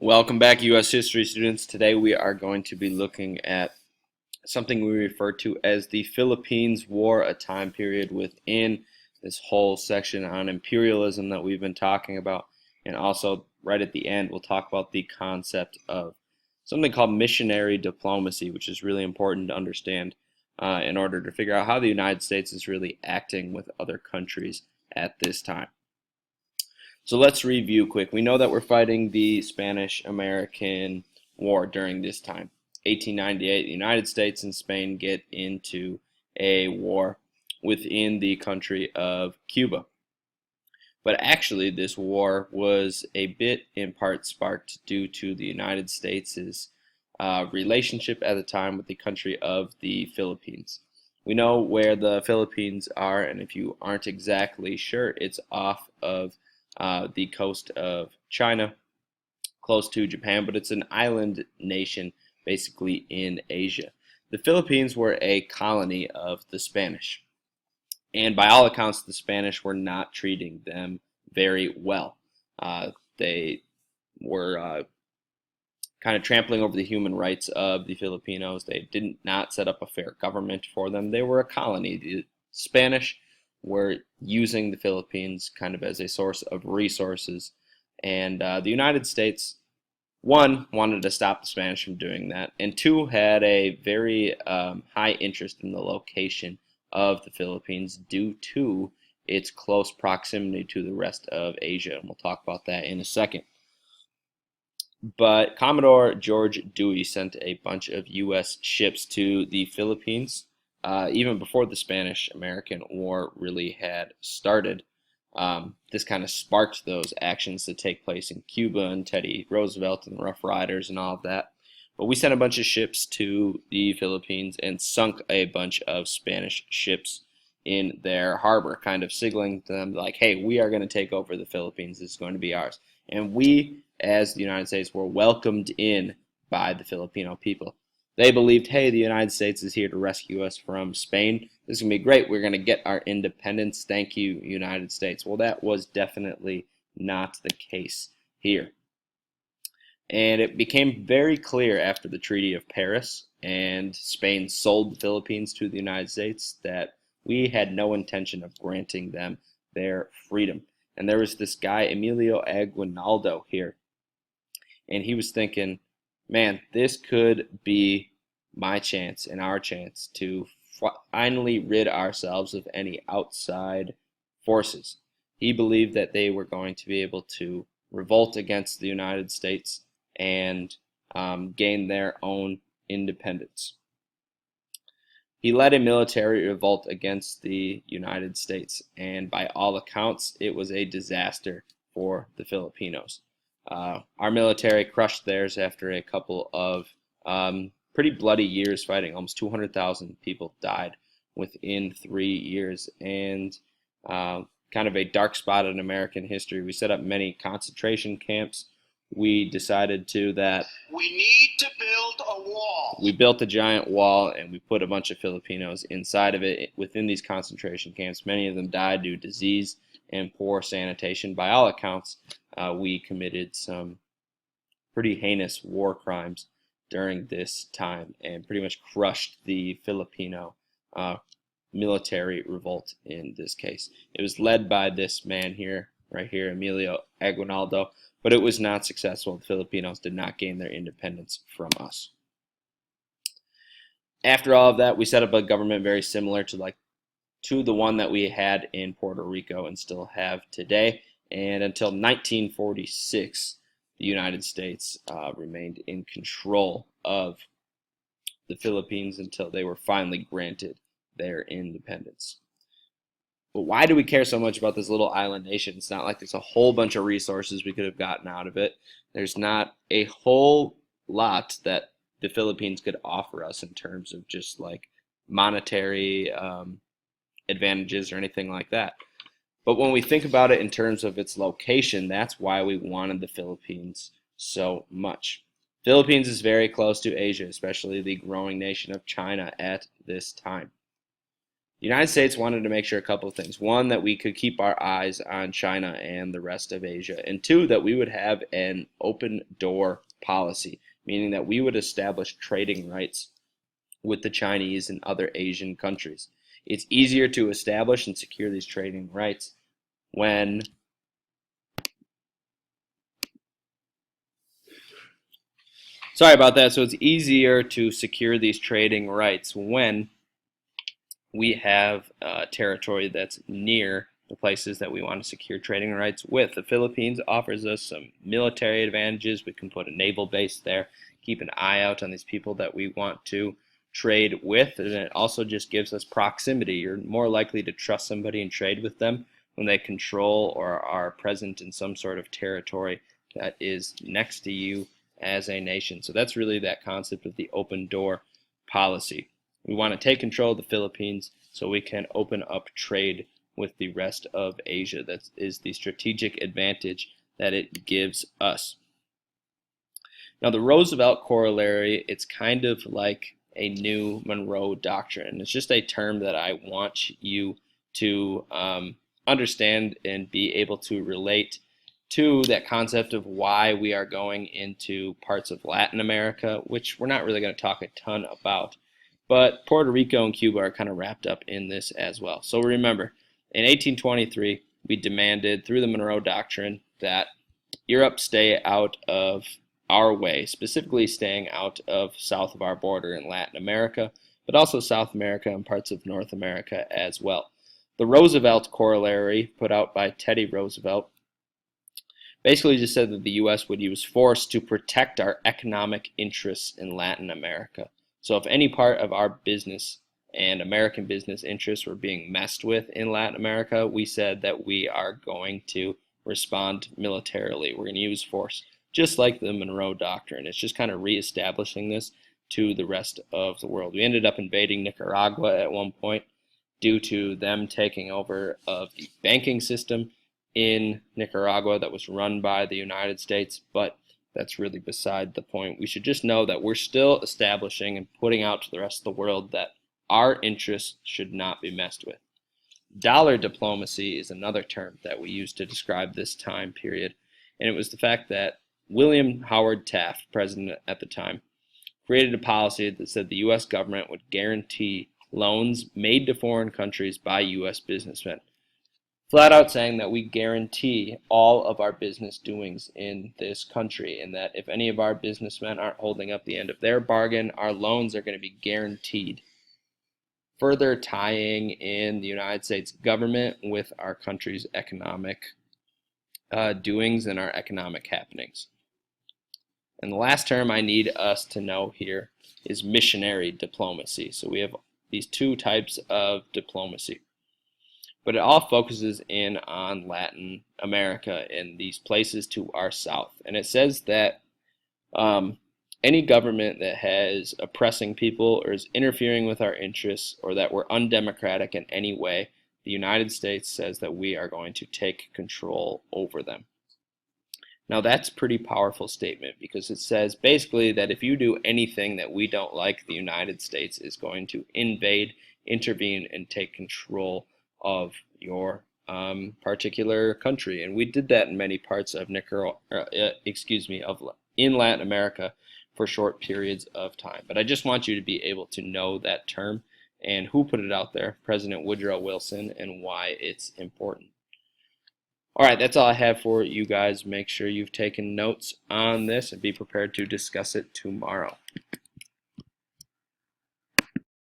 Welcome back, U.S. history students. Today we are going to be looking at something we refer to as the Philippines War, a time period within this whole section on imperialism that we've been talking about. And also, right at the end, we'll talk about the concept of something called missionary diplomacy, which is really important to understand in order to figure out how the United States is really acting with other countries at this time. So let's review quick. We know that we're fighting the Spanish-American War during this time. 1898, the United States and Spain get into a war within the country of Cuba. But actually, this war was a bit in part sparked due to the United States' relationship at the time with the country of the Philippines. We know where the Philippines are, and if you aren't exactly sure, it's off of the coast of China, close to Japan, but it's an island nation basically in Asia. The Philippines were a colony of the Spanish, and by all accounts, the Spanish were not treating them very well. They were kind of trampling over the human rights of the Filipinos. They did not set up a fair government for them. They were a colony. The Spanish were using the Philippines kind of as a source of resources. And the United States, one, wanted to stop the Spanish from doing that, and two, had a very high interest in the location of the Philippines due to its close proximity to the rest of Asia. And we'll talk about that in a second. But Commodore George Dewey sent a bunch of U.S. ships to the Philippines even before the Spanish-American War really had started. This kind of sparked those actions to take place in Cuba and Teddy Roosevelt and the Rough Riders and all of that. But we sent a bunch of ships to the Philippines and sunk a bunch of Spanish ships in their harbor, kind of signaling to them like, hey, we are going to take over the Philippines. This is going to be ours. And we, as the United States, were welcomed in by the Filipino people. They believed, hey, the United States is here to rescue us from Spain. This is going to be great. We're going to get our independence. Thank you, United States. Well, that was definitely not the case here. And it became very clear after the Treaty of Paris and Spain sold the Philippines to the United States that we had no intention of granting them their freedom. And there was this guy, Emilio Aguinaldo, here. And he was thinking, man, this could be my chance and our chance to finally rid ourselves of any outside forces. He believed that they were going to be able to revolt against the United States and gain their own independence. He led a military revolt against the United States, and by all accounts, it was a disaster for the Filipinos. Our military crushed theirs after a couple of pretty bloody years fighting. Almost 200,000 people died within 3 years, and kind of a dark spot in American history. We set up many concentration camps. We decided that we need to build a wall. We built a giant wall, and we put a bunch of Filipinos inside of it within these concentration camps. Many of them died due to disease and poor sanitation. By all accounts, we committed some pretty heinous war crimes during this time and pretty much crushed the Filipino military revolt in this case. It was led by this man here, right here, Emilio Aguinaldo, but it was not successful. The Filipinos did not gain their independence from us. After all of that, we set up a government very similar to the one that we had in Puerto Rico and still have today. And until 1946, the United States remained in control of the Philippines until they were finally granted their independence. But why do we care so much about this little island nation? It's not like there's a whole bunch of resources we could have gotten out of it. There's not a whole lot that the Philippines could offer us in terms of just like monetary advantages or anything like that. But when we think about it in terms of its location, that's why we wanted the Philippines so much. Philippines is very close to Asia, especially the growing nation of China at this time. The United States wanted to make sure a couple of things. One, that we could keep our eyes on China and the rest of Asia. And two, that we would have an open door policy, meaning that we would establish trading rights with the Chinese and other Asian countries. It's easier to establish and secure these trading rights when sorry about that. So it's easier to secure these trading rights when we have territory that's near the places that we want to secure trading rights with. The Philippines offers us some military advantages. We can put a naval base there, keep an eye out on these people that we want to trade with, and it also just gives us proximity. You're more likely to trust somebody and trade with them when they control or are present in some sort of territory that is next to you as a nation. So that's really that concept of the open door policy. We want to take control of the Philippines so we can open up trade with the rest of Asia. That is the strategic advantage that it gives us. Now, the Roosevelt corollary, it's kind of like a new Monroe Doctrine. It's just a term that I want you to understand and be able to relate to that concept of why we are going into parts of Latin America, which we're not really going to talk a ton about. But Puerto Rico and Cuba are kind of wrapped up in this as well. So remember, in 1823, we demanded through the Monroe Doctrine that Europe stay out of our way, specifically staying out of south of our border in Latin America, but also South America and parts of North America as well. The Roosevelt corollary, put out by Teddy Roosevelt, basically just said that the U.S. would use force to protect our economic interests in Latin America. So if any part of our business and American business interests were being messed with in Latin America, we said that we are going to respond militarily. We're going to use force, just like the Monroe Doctrine. It's just kind of reestablishing this to the rest of the world. We ended up invading Nicaragua at one point due to them taking over of the banking system in Nicaragua that was run by the United States, but that's really beside the point. We should just know that we're still establishing and putting out to the rest of the world that our interests should not be messed with. Dollar diplomacy is another term that we use to describe this time period, and it was the fact that William Howard Taft, president at the time, created a policy that said the U.S. government would guarantee loans made to foreign countries by U.S. businessmen, flat out saying that we guarantee all of our business doings in this country, and that if any of our businessmen aren't holding up the end of their bargain, our loans are going to be guaranteed, further tying in the United States government with our country's economic doings and our economic happenings. And the last term I need us to know here is missionary diplomacy. So we have these two types of diplomacy, but it all focuses in on Latin America and these places to our south. And it says that any government that has oppressing people or is interfering with our interests or that we're undemocratic in any way, the United States says that we are going to take control over them. Now that's a pretty powerful statement because it says basically that if you do anything that we don't like, the United States is going to invade, intervene, and take control of your particular country. And we did that in many parts of in Latin America for short periods of time. But I just want you to be able to know that term and who put it out there, President Woodrow Wilson, and why it's important. All right, that's all I have for you guys. Make sure you've taken notes on this and be prepared to discuss it tomorrow.